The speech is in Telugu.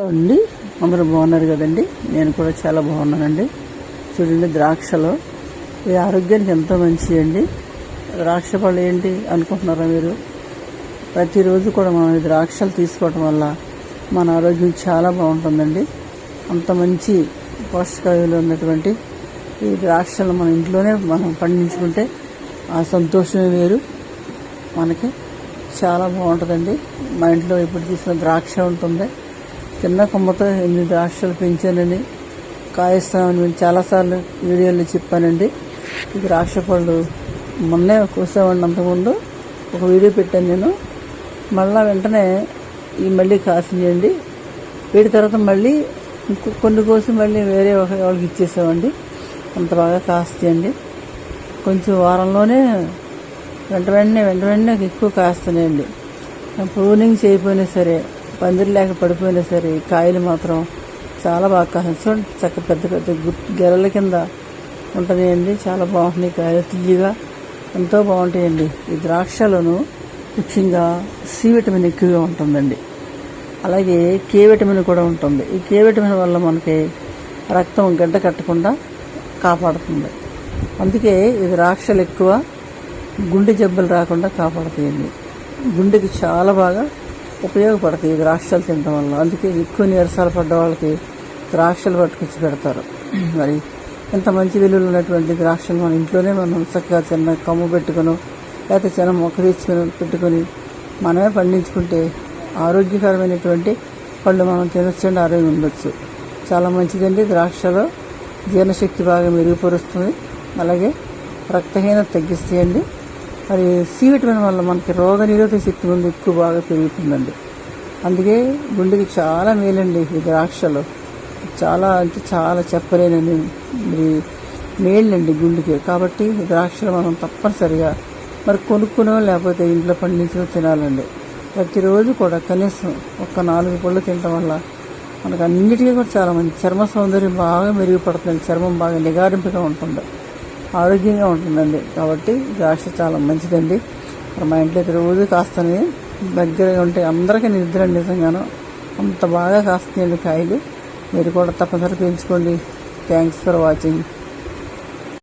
అండి అందరూ బాగున్నారు కదండి. నేను కూడా చాలా బాగున్నానండి. చూడండి, ద్రాక్షలు ఈ ఆరోగ్యానికి ఎంతో మంచిది అండి. ద్రాక్ష పళ్ళు ఏంటి అనుకుంటున్నారా మీరు? ప్రతిరోజు కూడా మనం ఈ ద్రాక్షలు తీసుకోవటం వల్ల మన ఆరోగ్యం చాలా బాగుంటుందండి. అంత మంచి పోషకాలు ఉన్నటువంటి ఈ ద్రాక్షలు మన ఇంట్లోనే మనం పండించుకుంటే ఆ సంతోషమే వేరు. మనకి చాలా బాగుంటుందండి. మా ఇంట్లో ఇప్పుడు తీసుకున్న ద్రాక్ష ఉంటుంది. చిన్న కొమ్మతో 8 ద్రాక్షలు పెంచానని, కాయిస్తామని నేను చాలాసార్లు వీడియోలో చెప్పానండి. ఈ ద్రాక్ష పళ్ళు మొన్నే కోసామండి. అంతకుముందు ఒక వీడియో పెట్టాను నేను. మళ్ళీ వెంటనే మళ్ళీ కాసినాయండి. వీటి తర్వాత మళ్ళీ కొన్ని కోసి మళ్ళీ వేరే వాళ్ళకి ఇచ్చేసామండి. అంత బాగా కాస్తాయండి. కొంచెం వారంలోనే వెంట వెంటనే ఎక్కువ కాస్తున్నాయండి. ప్రూనింగ్ చేయకపోయినా సరే, పందిరి లేక పడిపోయినా సరే, కాయలు మాత్రం చాలా బాగా కాస్తాయి. చూడండి, చక్క పెద్ద పెద్ద గెలల కింద ఉంటున్నాయండి. చాలా బాగుంటున్నాయి కాయలు, తీయగా ఎంతో బాగుంటాయండి. ఈ ద్రాక్షలను ముఖ్యంగా సి విటమిన్ ఎక్కువగా ఉంటుందండి. అలాగే కే విటమిన్ కూడా ఉంటుంది. ఈ కే విటమిన్ వల్ల మనకి రక్తం గడ్డ కట్టకుండా కాపాడుతుంది. అందుకే ఈ ద్రాక్షలు ఎక్కువ గుండె జబ్బులు రాకుండా కాపాడుతాయండి. గుండెకి చాలా బాగా ఉపయోగపడతాయి ఈ ద్రాక్షలు తినడం వల్ల. అందుకే ఎక్కువ నీరసాలు పడ్డ వాళ్ళకి ద్రాక్షలు పట్టుకొచ్చి పెడతారు. మరి ఎంత మంచి విలువలు ఉన్నటువంటి ద్రాక్షలు మన ఇంట్లోనే మనం చక్కగా చిన్న కొమ్ము పెట్టుకుని, లేకపోతే చిన్న మొక్క తెచ్చుకొని పెట్టుకొని మనమే పండించుకుంటే ఆరోగ్యకరమైనటువంటి పళ్ళు మనం తినొచ్చండి, ఆరోగ్యం ఉండొచ్చు. చాలా మంచిదండి. ద్రాక్షలో జీర్ణశక్తి బాగా మెరుగుపరుస్తుంది. అలాగే రక్తహీనత తగ్గిస్తాయండి. మరి సి విటమిన్ వల్ల మనకి రోగ నిరోధక శక్తి ముందు ఎక్కువ బాగా పెరుగుతుందండి. అందుకే గుండెకి చాలా మేలండి ఈ ద్రాక్షలు. చాలా అంటే చాలా చెప్పలేనండి. మరి మేళ్ళండి గుండెకి. కాబట్టి ద్రాక్షలు మనం తప్పనిసరిగా మరి కొనుక్కునో లేకపోతే ఇంట్లో పండించుకొని తినాలండి. ప్రతిరోజు కూడా కనీసం 4 పళ్ళు తినడం వల్ల మనకు అన్నిటికీ కూడా చాలా మంచి చర్మ సౌందర్యం బాగా మెరుగుపడుతుంది. చర్మం బాగా నిగారింపుగా ఉంటుంది, ఆరోగ్యంగా ఉంటుందండి. కాబట్టి ద్రాక్ష చాలా మంచిదండి. మా ఇంట్లో రోజు కాస్తానే దగ్గర ఉంటే అందరికీ నిద్ర నిజంగాను అంత బాగా కాస్తాయండి కాయలు. మీరు కూడా తప్పనిసరి పెంచుకోండి. Thanks for watching.